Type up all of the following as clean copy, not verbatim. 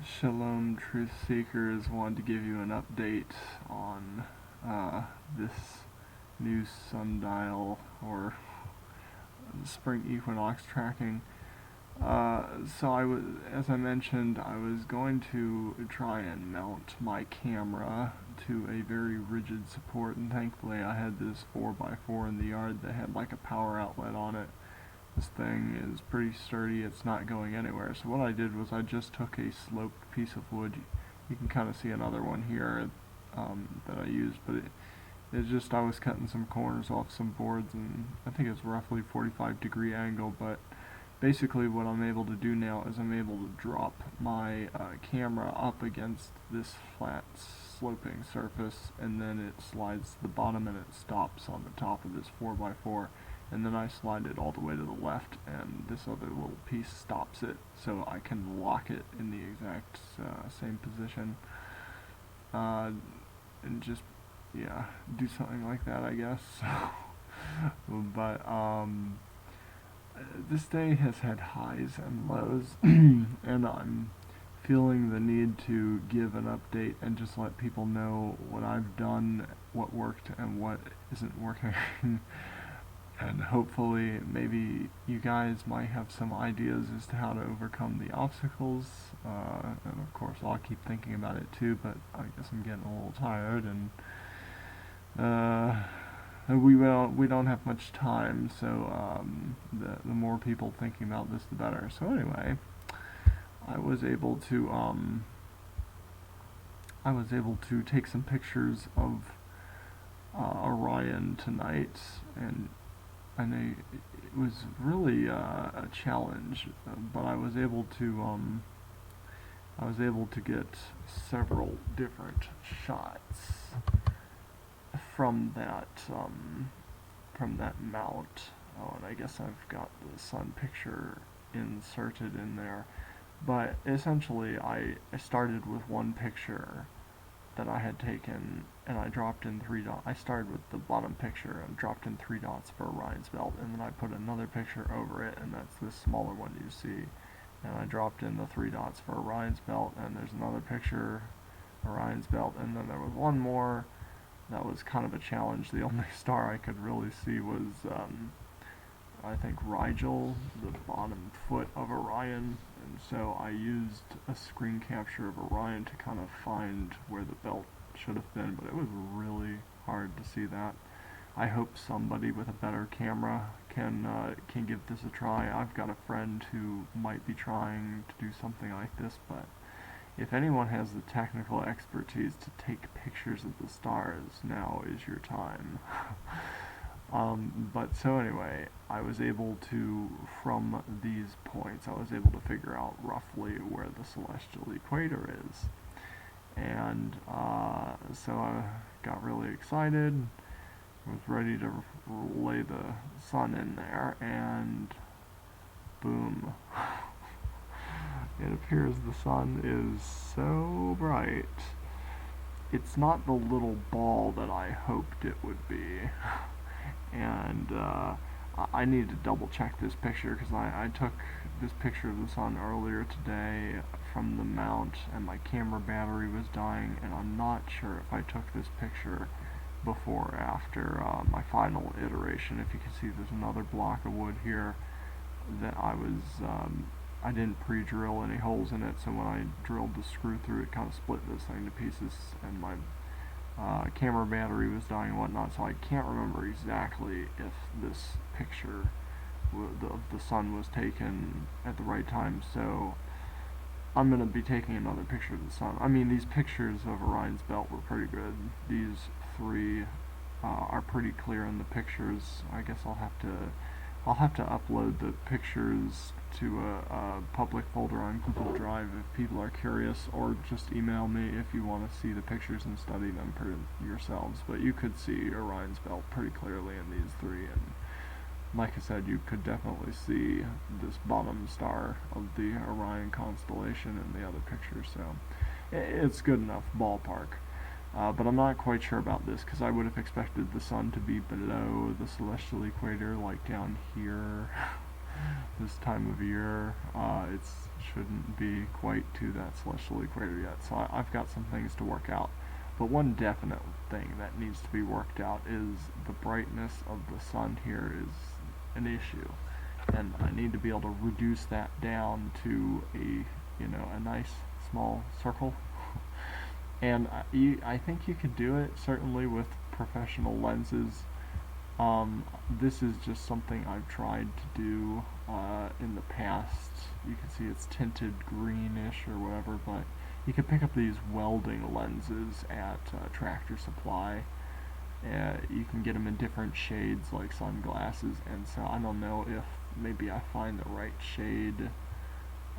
Shalom, Truth Seekers. Wanted to give you an update on this new sundial or spring equinox tracking. As I mentioned, I was going to try and mount my camera to a very rigid support, and thankfully I had this 4x4 in the yard that had like a power outlet on it. This thing is pretty sturdy, it's not going anywhere. So what I did was I just took a sloped piece of wood. You can kind of see another one here that I used, but it's just I was cutting some corners off some boards, and I think it's roughly 45-degree angle, but basically what I'm able to do now is I'm able to drop my camera up against this flat sloping surface, and then it slides to the bottom and it stops on the top of this 4x4, and then I slide it all the way to the left and this other little piece stops it, so I can lock it in the exact same position, and just do something like that, I guess. But this day has had highs and lows, and I'm feeling the need to give an update and just let people know what I've done, what worked, and what isn't working. And hopefully maybe you guys might have some ideas as to how to overcome the obstacles, and of course I'll keep thinking about it too, but I guess I'm getting a little tired, and we don't have much time, so the more people thinking about this, the better. So anyway, I was able to take some pictures of Orion tonight, and I know it was really a challenge, but I was able to get several different shots from that mount. Oh, and I guess I've got the sun picture inserted in there. But essentially, I started with one picture that I had taken, and I dropped in 3 dots. I started with the bottom picture and dropped in 3 dots for Orion's belt, and then I put another picture over it, and that's this smaller one you see. And I dropped in the 3 dots for Orion's belt, and there's another picture, Orion's belt, and then there was one more that was kind of a challenge. The only star I could really see was, I think, Rigel, the bottom foot of Orion, and so I used a screen capture of Orion to kind of find where the belt should have been, but it was really hard to see that. I hope somebody with a better camera can give this a try. I've got a friend who might be trying to do something like this, but if anyone has the technical expertise to take pictures of the stars, now is your time. But so anyway, I was able to, from these points, I was able to figure out roughly where the celestial equator is. And so I got really excited, was ready to lay the sun in there, and boom. It appears the sun is so bright. It's not the little ball that I hoped it would be. And I need to double check this picture, because I took this picture of the sun earlier today from the mount, and my camera battery was dying, and I'm not sure if I took this picture before or after my final iteration. If you can see, there's another block of wood here that I didn't pre-drill any holes in it, so when I drilled the screw through, it kind of split this thing to pieces, and my camera battery was dying and whatnot, so I can't remember exactly if this picture of the sun was taken at the right time, so I'm going to be taking another picture of the sun. I mean, these pictures of Orion's belt were pretty good. These 3 are pretty clear in the pictures. I guess I'll have to upload the pictures to a public folder on Google Drive if people are curious, or just email me if you want to see the pictures and study them for yourselves. But you could see Orion's belt pretty clearly in these 3, and like I said, you could definitely see this bottom star of the Orion constellation in the other picture, so it's good enough ballpark. But I'm not quite sure about this, because I would have expected the sun to be below the celestial equator, like down here. this time of year, it shouldn't be quite to that celestial equator yet. So I've got some things to work out. But one definite thing that needs to be worked out is the brightness of the sun here is an issue. And I need to be able to reduce that down to a nice small circle. And I think you could do it, certainly with professional lenses. This is just something I've tried to do in the past. You can see it's tinted greenish or whatever, but you can pick up these welding lenses at Tractor Supply. You can get them in different shades like sunglasses, and so I don't know if maybe I find the right shade.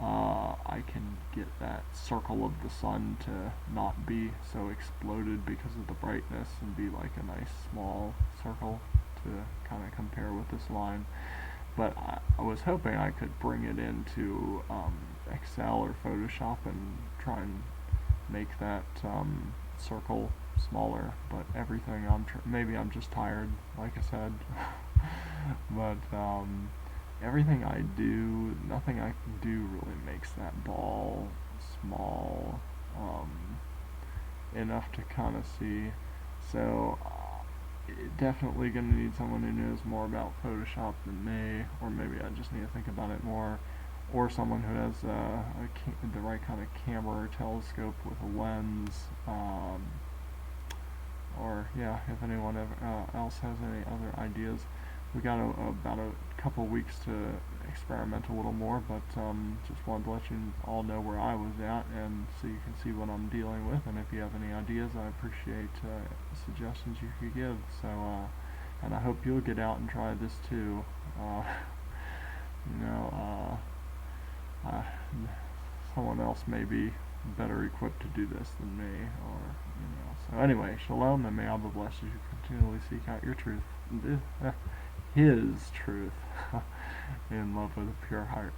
I can get that circle of the sun to not be so exploded because of the brightness and be like a nice small circle to kind of compare with this line. But I was hoping I could bring it into Excel or Photoshop and try and make that circle smaller, but everything maybe I'm just tired, like I said. But everything I do, nothing I can do really makes that ball small enough to kind of see. So definitely going to need someone who knows more about Photoshop than me, or maybe I just need to think about it more, or someone who has the right kind of camera or telescope with a lens, or yeah, if anyone else has any other ideas. We got about a couple weeks to experiment a little more, but just wanted to let you all know where I was at, and so you can see what I'm dealing with. And if you have any ideas, I appreciate suggestions you could give. So, and I hope you'll get out and try this too. You know, someone else may be better equipped to do this than me, or So anyway, shalom, and may Allah bless you who continually seek out your truth. His truth in love with a pure heart.